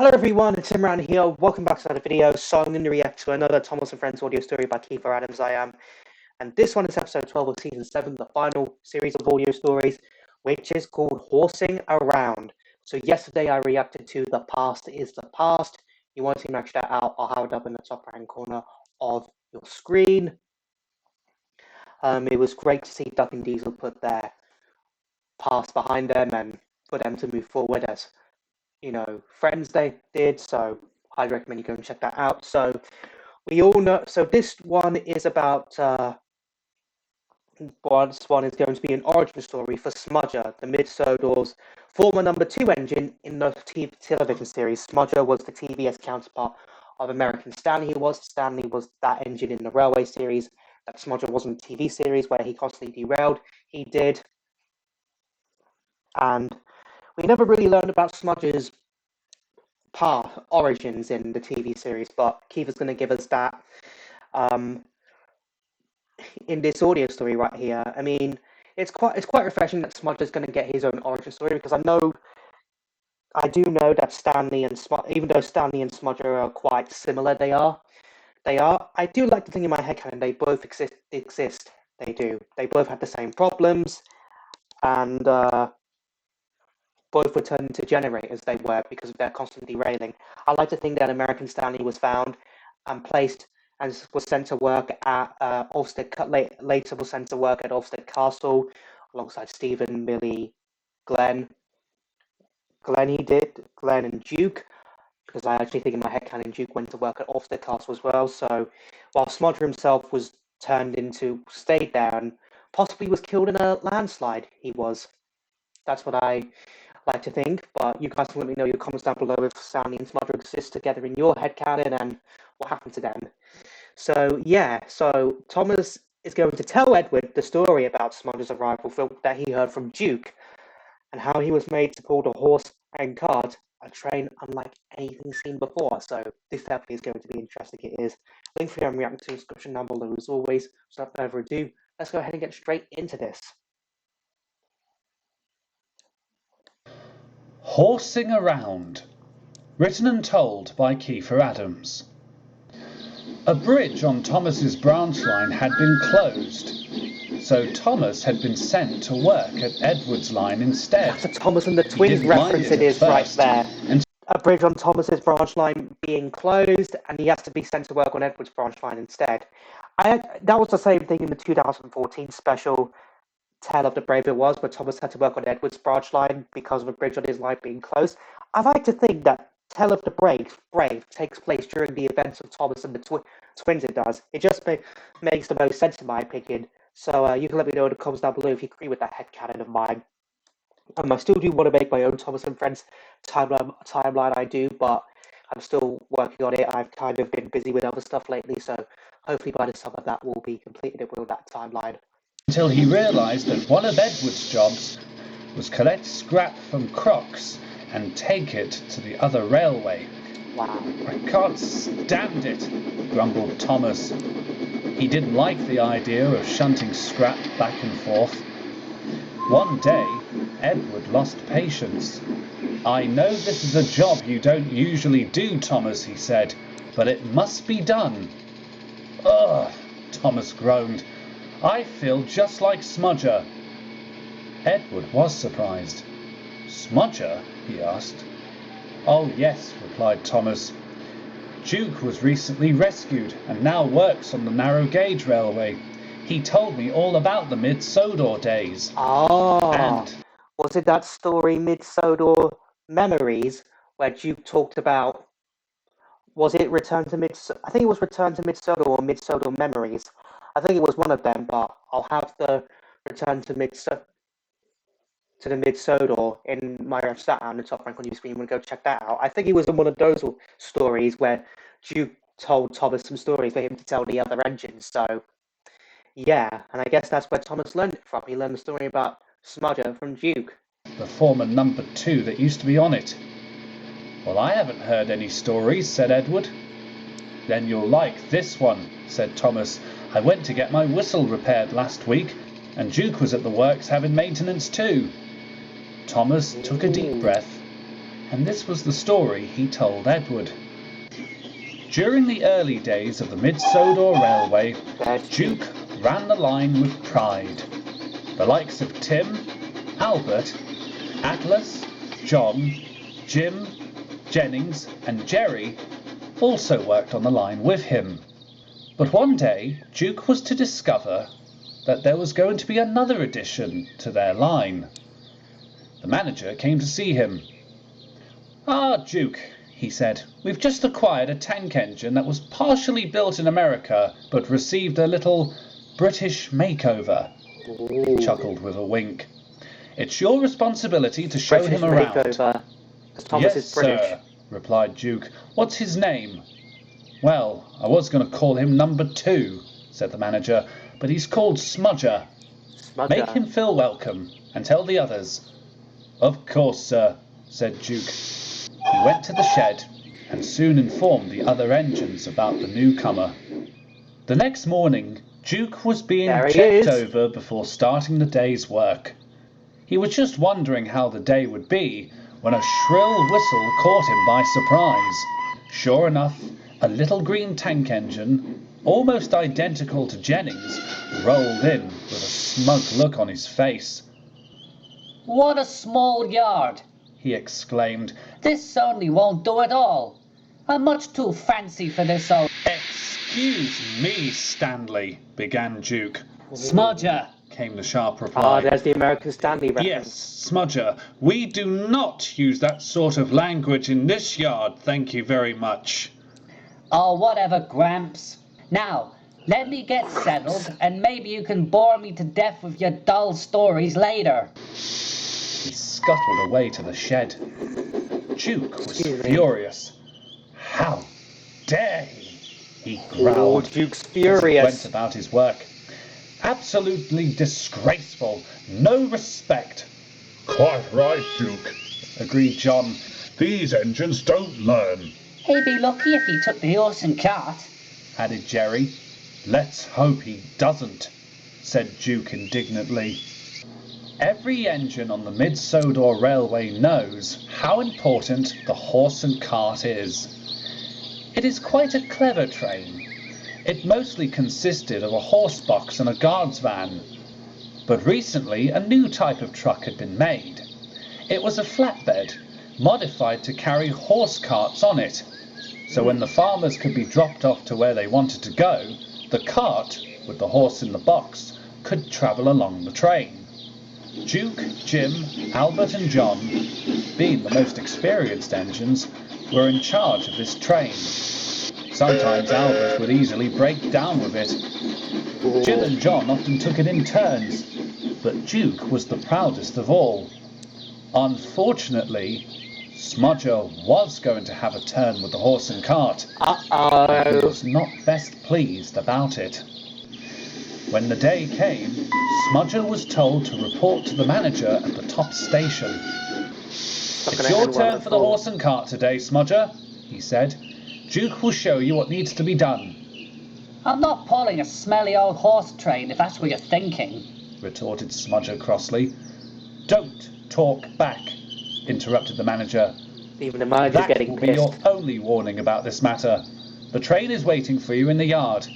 Hello everyone, it's Imran here. Welcome back to another video. So I'm going to react to another Thomas and Friends audio story by Kiefer Adams. And this one is episode 12 of season 7, the final series of audio stories, which is called Horsing Around. So yesterday I reacted to The Past is the Past. You want to match that out, I'll have it up in the top right hand corner of your screen. It was great to see Duck and Diesel put their past behind them and for them to move forward as friends they did. So I recommend you go and check that out. So we all know, so this one is about this one is going to be an origin story for Smudger, the Mid-Sodor's former number 2 engine in the TV television series. Smudger was the TBS counterpart of American Stanley. Stanley was that engine in the railway series that Smudger was in the TV series where he constantly derailed. He did. And we never really learned about Smudger's origins in the TV series, but Kiefer's going to give us that in this audio story right here. I mean, it's quite refreshing that Smudger's going to get his own origin story, because I do know that Stanley and even though Stanley and Smudger are quite similar, I do like to think in my head canon they both exist. They do. They both have the same problems, and both were turned into generators, they were, because of their constant derailing. I like to think that American Stanley was found and placed and was sent to work at later was sent to work at Ulfstead Castle alongside Stephen, Millie, Glenn. Glenn and Duke, because I actually think in my head canon Duke went to work at Ulfstead Castle as well. So while Smudger himself was stayed there and possibly was killed in a landslide, That's what I like to think, but you guys can let me know your comments down below if Stanley and Smudger exist together in your headcanon and what happened to them. So yeah, so Thomas is going to tell Edward the story about Smudger's arrival that he heard from Duke, and how he was made to pull the horse and cart, a train unlike anything seen before. So this definitely is going to be interesting. It is. Link for your reaction to the description down below as always. So without further ado, let's go ahead and get straight into this. Horsing Around, written and told by Kiefer Adams. A bridge on Thomas's branch line had been closed, so Thomas had been sent to work at Edward's line instead. That's a Thomas and the Twins reference, it is right there. A bridge on Thomas's branch line being closed, and he has to be sent to work on Edward's branch line instead. That was the same thing in the 2014 special Tale of the Brave it was, where Thomas had to work on Edward's branch line because of a bridge on his line being closed. I like to think that Tale of the Brave takes place during the events of Thomas and the Twins. It does. It just makes the most sense in my opinion. So you can let me know in the comments down below if you agree with that headcanon of mine. I still do want to make my own Thomas and Friends timeline. I do, but I'm still working on it. I've kind of been busy with other stuff lately, so hopefully by the summer that will be completed with that timeline. Until he realised that one of Edward's jobs was collect scrap from Crocs and take it to the other railway. Wow. I can't stand it, grumbled Thomas. He didn't like the idea of shunting scrap back and forth. One day, Edward lost patience. I know this is a job you don't usually do, Thomas, he said, but it must be done. Ugh, Thomas groaned. I feel just like Smudger. Edward was surprised. Smudger? He asked. Oh yes, replied Thomas. Duke was recently rescued and now works on the narrow gauge railway. He told me all about the Mid-Sodor days. Was it that story Mid-Sodor Memories where Duke talked about, was it Return to I think it was Return to Mid-Sodor or Mid-Sodor Memories. I think it was one of them, but I'll have the Return to the Mid-Sodor in my stat on the top rank on your screen. Go check that out. I think it was in one of those stories where Duke told Thomas some stories for him to tell the other engines. So yeah, and I guess that's where Thomas learned it from. He learned the story about Smudger from Duke, the former number 2 that used to be on it. Well, I haven't heard any stories, said Edward. Then you'll like this one, said Thomas. I went to get my whistle repaired last week, and Duke was at the works having maintenance too. Thomas took a deep breath And this was the story he told Edward. During the early days of the Mid-Sodor Railway, Duke ran the line with pride. The likes of Tim, Albert, Atlas, John, Jim, Jennings and Jerry also worked on the line with him. But one day, Duke was to discover that there was going to be another addition to their line. The manager came to see him. "Ah, Duke," he said, "we've just acquired a tank engine that was partially built in America but received a little British makeover." He chuckled with a wink. "It's your responsibility to show him around." Makeover. Thomas "Yes, is British. sir," replied Duke. "What's his name?" "Well, I was going to call him number 2, said the manager, "but he's called Smudger. Smudger. Make him feel welcome, and tell the others." "Of course, sir," said Duke. He went to the shed and soon informed the other engines about the newcomer. The next morning, Duke was being checked over before starting the day's work. He was just wondering how the day would be when a shrill whistle caught him by surprise. Sure enough, a little green tank engine, almost identical to Jennings', rolled in with a smug look on his face. "What a small yard!" he exclaimed. "This certainly won't do at all. I'm much too fancy for this old—" "Excuse me, Stanley," began Duke. "Smudger," came the sharp reply. There's the American Stanley reference. "Yes, Smudger, we do not use that sort of language in this yard, thank you very much." "Oh, whatever, Gramps. Now, let me get settled, and maybe you can bore me to death with your dull stories later." He scuttled away to the shed. Duke was furious. "How dare he growled. Duke's As he furious. went about his work. "Absolutely disgraceful. No respect." "Quite right, Duke," agreed John. "These engines don't learn." "He'd be lucky if he took the horse and cart," added Jerry. "Let's hope he doesn't," said Duke indignantly. Every engine on the Mid-Sodor Railway knows how important the horse and cart is. It is quite a clever train. It mostly consisted of a horse box and a guard's van. But recently a new type of truck had been made. It was a flatbed, modified to carry horse carts on it. So when the farmers could be dropped off to where they wanted to go, the cart, with the horse in the box, could travel along the train. Duke, Jim, Albert and John, being the most experienced engines, were in charge of this train. Sometimes Albert would easily break down with it. Jim and John often took it in turns, but Duke was the proudest of all. Unfortunately, Smudger was going to have a turn with the horse and cart. He was not best pleased about it. When the day came, Smudger was told to report to the manager at the top station. "It's your turn for the horse and cart today, Smudger," he said. "Duke will show you what needs to be done." "I'm not pulling a smelly old horse train, if that's what you're thinking," retorted Smudger crossly. "Don't talk back," interrupted the manager. Even the manager's "That getting will be pissed. your only warning about this matter. The train is waiting for you in the yard."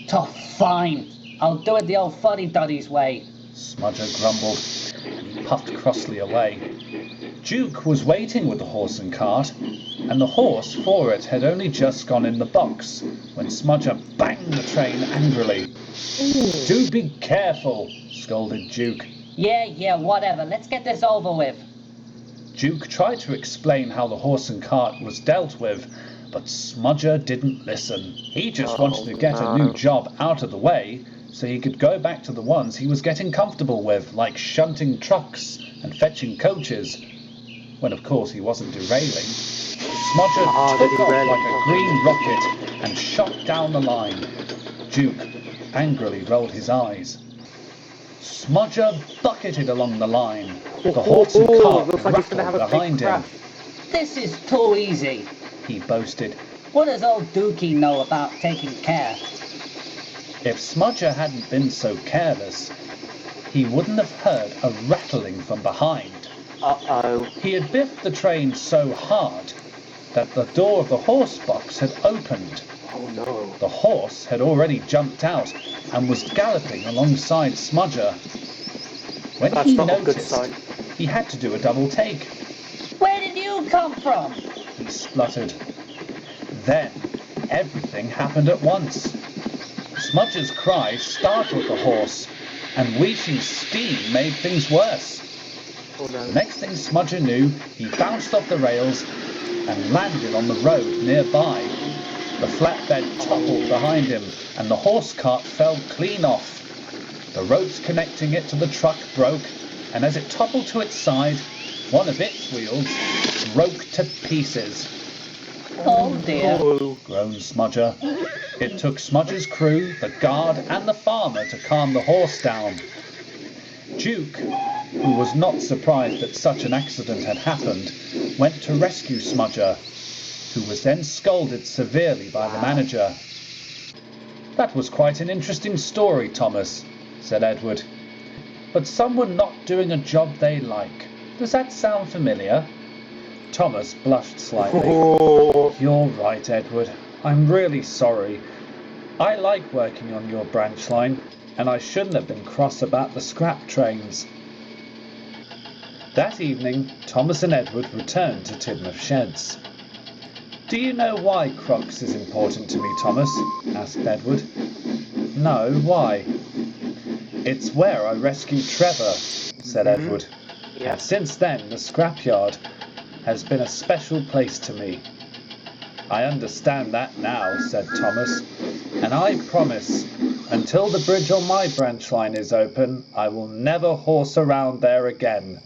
"Tough, fine. I'll do it the old fuddy-duddy's way," Smudger grumbled, and he puffed crossly away. Duke was waiting with the horse and cart, and the horse for it had only just gone in the box when Smudger banged the train angrily. "Do be careful," scolded Duke. Yeah, whatever. Let's get this over with." Duke tried to explain how the horse and cart was dealt with, but Smudger didn't listen. He just wanted to get a new job out of the way so he could go back to the ones he was getting comfortable with, like shunting trucks and fetching coaches. When of course he wasn't derailing, Smudger took off like a green rocket and shot down the line. Duke angrily rolled his eyes. Smudger bucketed along the line. The horse and cart rattled behind him. "This is too easy," he boasted. "What does old Dookie know about taking care?" If Smudger hadn't been so careless, he wouldn't have heard a rattling from behind. Uh-oh. He had biffed the train so hard that the door of the horse box had opened. Oh no. The horse had already jumped out and was galloping alongside Smudger. When That's he not a good noticed, sign. he had to do a double take. Where did you come from? He spluttered. Then everything happened at once. Smudger's cry startled the horse, and wheezing steam made things worse. Oh no. The next thing Smudger knew, he bounced off the rails and landed on the road nearby. The flatbed toppled behind him, and the horse cart fell clean off. The ropes connecting it to the truck broke, and as it toppled to its side, one of its wheels broke to pieces. Oh dear. Oh. Groaned Smudger. It took Smudger's crew, the guard, and the farmer to calm the horse down. Duke, who was not surprised that such an accident had happened, went to rescue Smudger, who was then scolded severely by the manager. "That was quite an interesting story, Thomas," said Edward. "But someone not doing a job they like. Does that sound familiar?" Thomas blushed slightly. Oh. "You're right, Edward. I'm really sorry. I like working on your branch line, and I shouldn't have been cross about the scrap trains." That evening, Thomas and Edward returned to Tidmouth Sheds. "Do you know why Crocs is important to me, Thomas?" asked Edward. "No, why?" "It's where I rescued Trevor," said Edward. Yeah. "And since then, the scrapyard has been a special place to me." "I understand that now," said Thomas, "and I promise, until the bridge on my branch line is open, I will never horse around there again."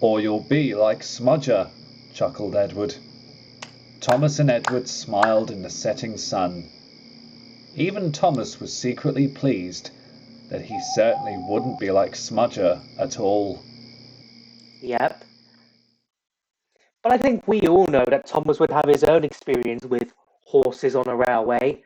"Or you'll be like Smudger," chuckled Edward. Thomas and Edward smiled in the setting sun. Even Thomas was secretly pleased that he certainly wouldn't be like Smudger at all. Yep. But I think we all know that Thomas would have his own experience with horses on a railway,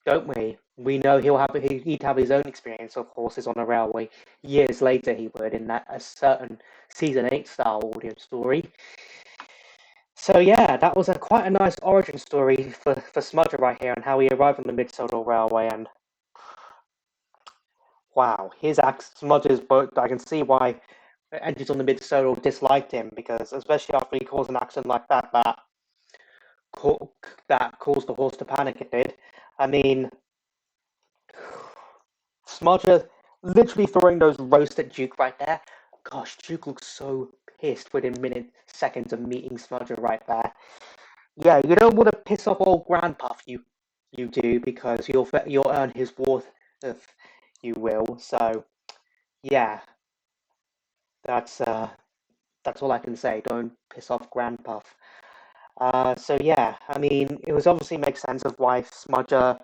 don't we? We know he'd have his own experience of horses on a railway. Years later, he would in that a certain season 8 style audio story. So yeah, that was quite a nice origin story for Smudger right here and how he arrived on the Mid-Southern Railway. And wow, his Smudger's boat. I can see why engines on the Mid-Southern disliked him, because especially after he caused an accident like that caused the horse to panic. It did. I mean, Smudger literally throwing those roasts at Duke right there. Gosh, Duke looks so pissed within seconds of meeting Smudger right there. Yeah, you don't want to piss off old Grandpuff, you do, because you'll earn his worth, if you will. So yeah, that's all I can say. Don't piss off Grandpuff. So yeah, I mean, it was obviously makes sense of why Smudger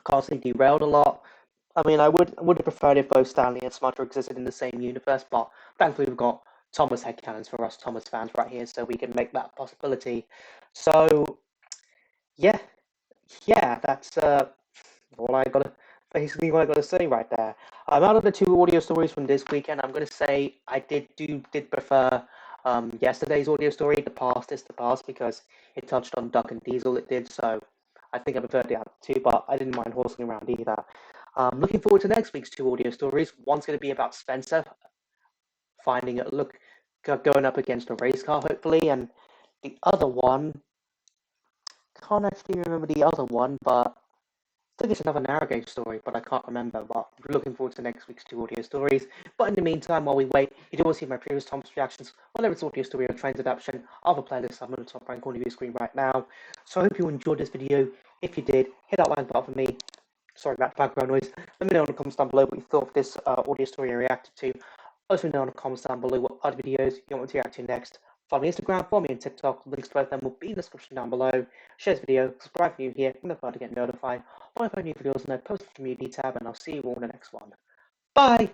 constantly derailed a lot. I mean, I would have preferred if both Stanley and Smudger existed in the same universe, but thankfully we've got Thomas headcanons for us Thomas fans right here, so we can make that a possibility. So yeah, that's all I gotta basically what I gotta say right there. Out of the two audio stories from this weekend, I'm gonna say I did prefer yesterday's audio story, The Past is the Past, because it touched on Duck and Diesel. It did, so I think I preferred the other two, but I didn't mind horsing around either. Looking forward to next week's two audio stories. One's going to be about Spencer going up against a race car, hopefully, and the other one, can't actually remember the other one, but I think it's another Narrowgate story, but I can't remember. But looking forward to next week's two audio stories. But in the meantime, while we wait, you do want to see my previous Thomas reactions, whether it's audio story or trains adaptation, I have a playlist up on the top right corner of your screen right now. So I hope you enjoyed this video. If you did, hit that like button for me. Sorry about the background noise. Let me know in the comments down below what you thought of this audio story I reacted to. Also know in the comments down below what other videos you want me to react to next. Follow me on Instagram, follow me on TikTok. Links to both of them will be in the description down below. Share this video, subscribe if you're new here, and notified to get notified when I post new videos in the post community tab, and I'll see you all in the next one. Bye!